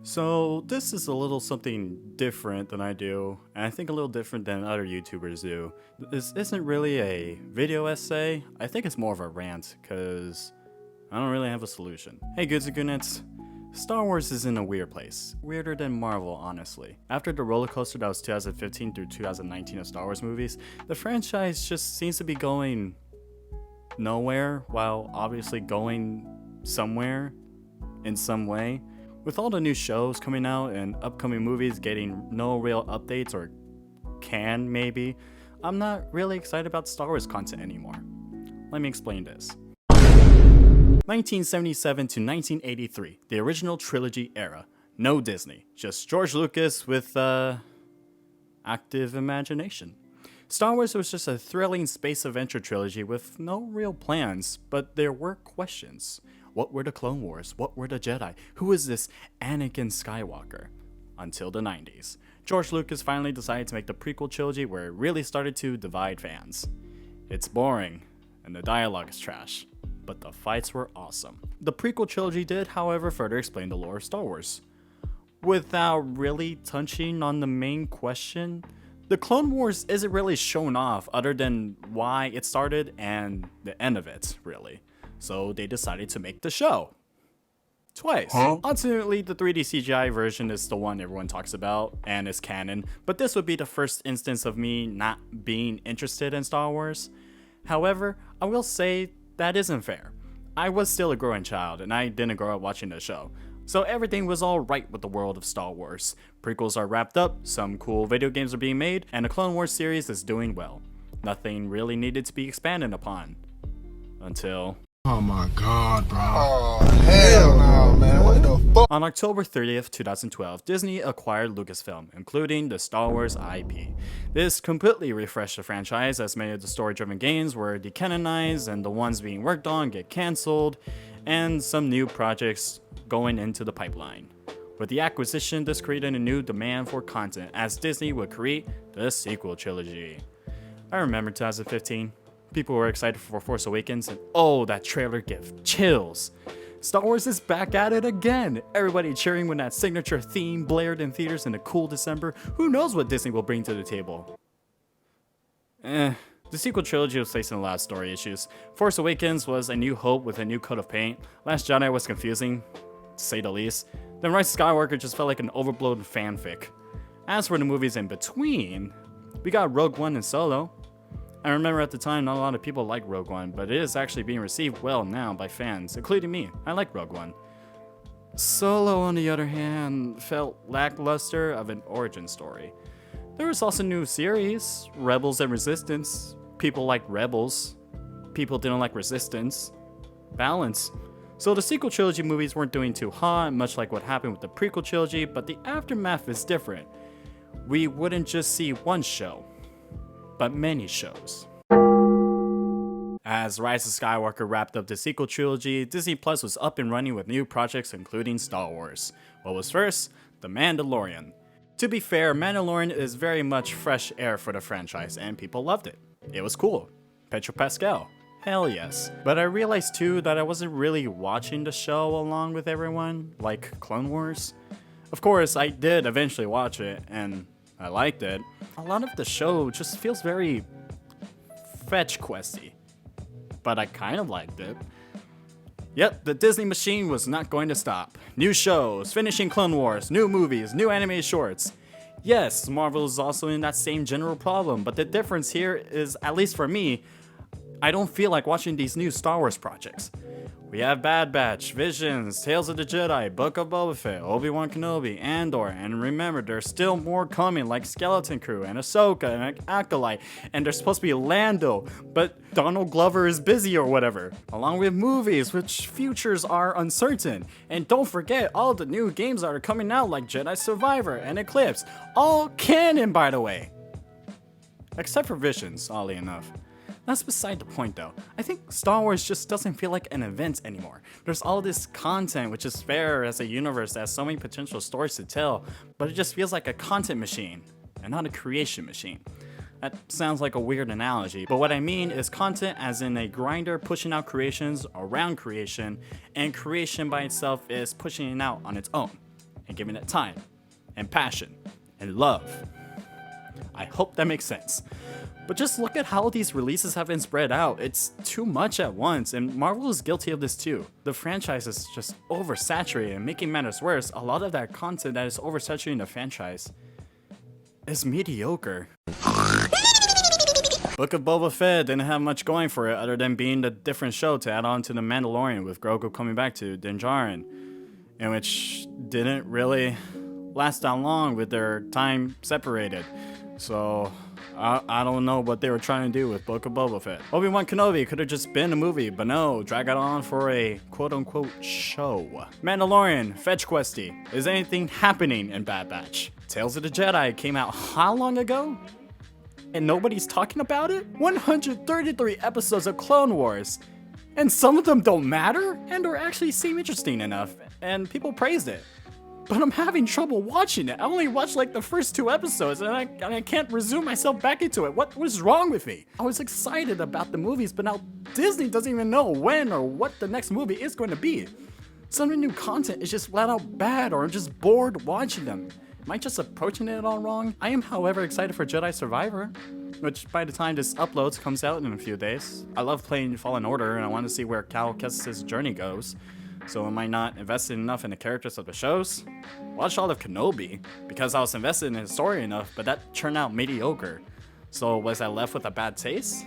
So this is a little something different than I do, and I think a little different than other YouTubers do. This isn't really a video essay, I think it's more of a rant, cause I don't really have a solution. Hey goods and goodnets, Star Wars is in a weird place. Weirder than Marvel, honestly. After the roller coaster that was 2015 through 2019 of Star Wars movies, the franchise just seems to be going nowhere, while obviously going somewhere in some way. With all the new shows coming out and upcoming movies getting no real updates or can maybe, I'm not really excited about Star Wars content anymore. Let me explain this. 1977 to 1983, the original trilogy era. No Disney, just George Lucas with active imagination. Star Wars was just a thrilling space adventure trilogy with no real plans, but there were questions. What were the Clone Wars? What were the Jedi? Who is this Anakin Skywalker? Until the 90s. George Lucas finally decided to make the prequel trilogy where it really started to divide fans. It's boring, and the dialogue is trash, but the fights were awesome. The prequel trilogy did, however, further explain the lore of Star Wars. Without really touching on the main question, the Clone Wars isn't really shown off other than why it started and the end of it, really. So they decided to make the show. Twice. Ultimately, the 3D CGI version is the one everyone talks about and is canon, but this would be the first instance of me not being interested in Star Wars. However, I will say that isn't fair. I was still a growing child and I didn't grow up watching the show. So everything was alright with the world of Star Wars. Prequels are wrapped up, some cool video games are being made, and the Clone Wars series is doing well. Nothing really needed to be expanded upon. Until... Oh my god, bro. Oh, hell no, man. What the fuck? On October 30th, 2012, Disney acquired Lucasfilm, including the Star Wars IP. This completely refreshed the franchise, as many of the story-driven games were decanonized and the ones being worked on get cancelled, and some new projects going into the pipeline. With the acquisition, this created a new demand for content, as Disney would create the sequel trilogy. I remember 2015. People were excited for Force Awakens, and oh, that trailer gave chills. Star Wars is back at it again. Everybody cheering when that signature theme blared in theaters in a cool December. Who knows what Disney will bring to the table? The sequel trilogy was facing a lot of story issues. Force Awakens was a new hope with a new coat of paint. Last Jedi was confusing, to say the least. Then Rise of Skywalker just felt like an overblown fanfic. As for the movies in between, we got Rogue One and Solo. I remember at the time not a lot of people liked Rogue One, but it is actually being received well now by fans, including me. I like Rogue One. Solo, on the other hand, felt lackluster of an origin story. There was also a new series, Rebels and Resistance. People liked Rebels. People didn't like Resistance. Balance. So the sequel trilogy movies weren't doing too hot, much like what happened with the prequel trilogy, but the aftermath is different. We wouldn't just see one show, but many shows. As Rise of Skywalker wrapped up the sequel trilogy, disneyplus was up and running with new projects including Star Wars. What was first? The Mandalorian. To be fair, Mandalorian is very much fresh air for the franchise and people loved it. It was cool. Pedro Pascal. Hell yes. But I realized too that I wasn't really watching the show along with everyone, like Clone Wars. Of course, I did eventually watch it, and I liked it. A lot of the show just feels very fetch questy, but I kind of liked it. Yep, the Disney machine was not going to stop. New shows, finishing Clone Wars, new movies, new animated shorts. Yes, Marvel is also in that same general problem, but the difference here is, at least for me, I don't feel like watching these new Star Wars projects. We have Bad Batch, Visions, Tales of the Jedi, Book of Boba Fett, Obi-Wan-Kenobi, Andor, and remember, there's still more coming like Skeleton Crew and Ahsoka and Acolyte, and there's supposed to be Lando, but Donald Glover is busy or whatever, along with movies which futures are uncertain. And don't forget all the new games that are coming out like Jedi Survivor and Eclipse, all canon by the way. Except for Visions, oddly enough. That's beside the point though. I think Star Wars just doesn't feel like an event anymore. There's all this content which is fair as a universe that has so many potential stories to tell, but it just feels like a content machine and not a creation machine. That sounds like a weird analogy, but what I mean is content as in a grinder pushing out creations around creation, and creation by itself is pushing it out on its own. and giving it time and passion and love. I hope that makes sense. But just look at how these releases have been spread out. It's too much at once, and Marvel is guilty of this too. The franchise is just oversaturated, and making matters worse, a lot of that content that is oversaturating the franchise is mediocre. Book of Boba Fett didn't have much going for it other than being the different show to add on to The Mandalorian with Grogu coming back to Din Djarin, and which didn't really last that long with their time separated. So I don't know what they were trying to do with Book of Boba Fett. Obi-Wan-Kenobi could have just been a movie, but no, drag it on for a quote-unquote show. Mandalorian, fetch questy. Is anything happening in Bad Batch? Tales of the Jedi came out how long ago? And nobody's talking about it? 133 episodes of Clone Wars. And some of them don't matter and or actually seem interesting enough, and people praised it. But I'm having trouble watching it. I only watched like the first 2 episodes and I can't resume myself back into it. What is wrong with me? I was excited about the movies, but now Disney doesn't even know when or what the next movie is going to be. Some of the new content is just flat out bad, or I'm just bored watching them. Am I just approaching it all wrong? I am, however, excited for Jedi Survivor, which by the time this uploads comes out in a few days. I love playing Fallen Order and I want to see where Cal Kestis' journey goes. So am I not invested enough in the characters of the shows? Watched all of Kenobi because I was invested in his story enough, but that turned out mediocre. So was I left with a bad taste?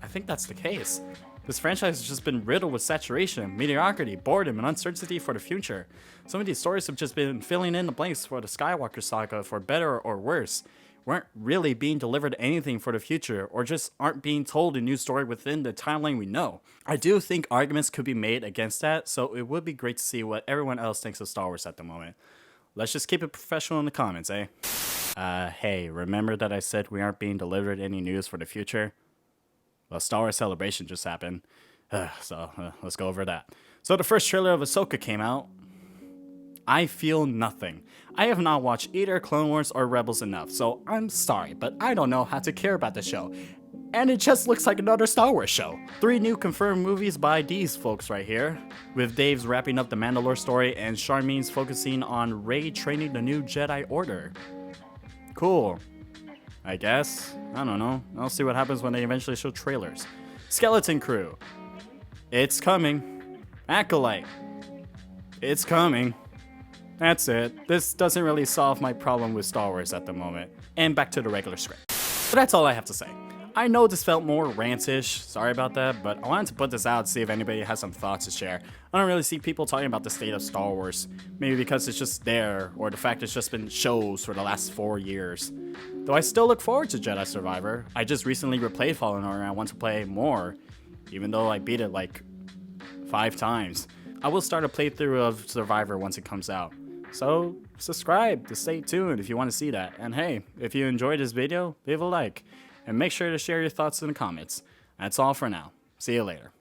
I think that's the case. This franchise has just been riddled with saturation, mediocrity, boredom, and uncertainty for the future. Some of these stories have just been filling in the blanks for the Skywalker saga for better or worse. Weren't really being delivered anything for the future, or just aren't being told a new story within the timeline we know. I do think arguments could be made against that, so it would be great to see what everyone else thinks of Star Wars at the moment. Let's just keep it professional in the comments, eh? Hey, remember that I said we aren't being delivered any news for the future? Well, Star Wars Celebration just happened, so let's go over that. So the first trailer of Ahsoka came out. I feel nothing. I have not watched either Clone Wars or Rebels enough, so I'm sorry, but I don't know how to care about the show. And it just looks like another Star Wars show. 3 new confirmed movies by these folks right here, with Dave's wrapping up the Mandalore story and Charmaine's focusing on Rey training the new Jedi Order. Cool. I guess. I don't know. I'll see what happens when they eventually show trailers. Skeleton Crew. It's coming. Acolyte. It's coming. That's it. This doesn't really solve my problem with Star Wars at the moment. And back to the regular script. So that's all I have to say. I know this felt more rantish, sorry about that, but I wanted to put this out to see if anybody has some thoughts to share. I don't really see people talking about the state of Star Wars, maybe because it's just there, or the fact it's just been shows for the last 4 years. Though I still look forward to Jedi Survivor. I just recently replayed Fallen Order and I want to play more, even though I beat it like 5 times. I will start a playthrough of Survivor once it comes out. So subscribe to stay tuned if you want to see that. And hey, if you enjoyed this video, leave a like. And make sure to share your thoughts in the comments. That's all for now. See you later.